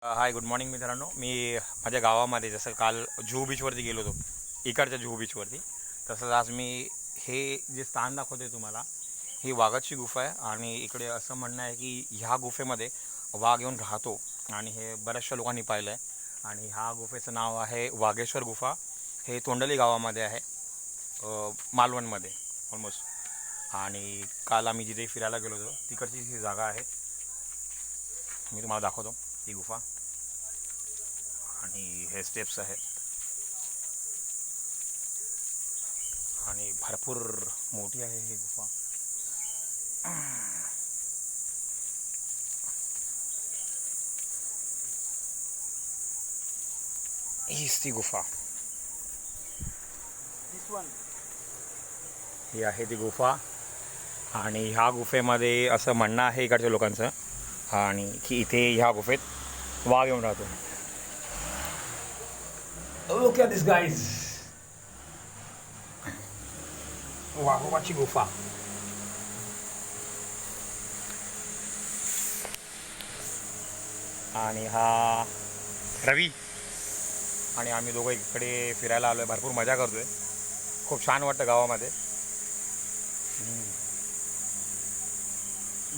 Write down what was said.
Hi good morning मित्रांनो. मी माझ्या गावामध्ये जसं काल जुहू बीचवरती गेलो होतो, इकडच्या जुहू बीचवरती, तसंच आज मी हे जे स्थान दाखवते तुम्हाला, ही वाघाची गुफा आहे. आणि इकडे असं म्हणणं आहे की ह्या गुफेमध्ये वाघ येऊन राहतो आणि हे बऱ्याचशा लोकांनी पाहिलं आहे. आणि ह्या गुफेचं नाव आहे वाघेश्वर गुफा. हे तोंडली गावामध्ये आहे, मालवणमध्ये ऑलमोस्ट. आणि काल आम्ही जिथे फिरायला गेलो होतो तिकडची ही जागा आहे. मी तुम्हाला दाखवतो ही गुफा. आणि हे स्टेप्स आहेत आणि भरपूर मोठी आहे ही गुफा. हीच ती गुफा, ही आहे ती गुफा. आणि ह्या गुफेमध्ये असं म्हणणं आहे इकडच्या लोकांचं, आणि की इथे ह्या गुफेत वाघ येऊन राहतो. Look at this guys. वाघोबाची गुफा. आणि हा रवी आणि आम्ही दोघं इकडे फिरायला आलोय, भरपूर मजा करतोय. खूप छान वाटतं गावामध्ये.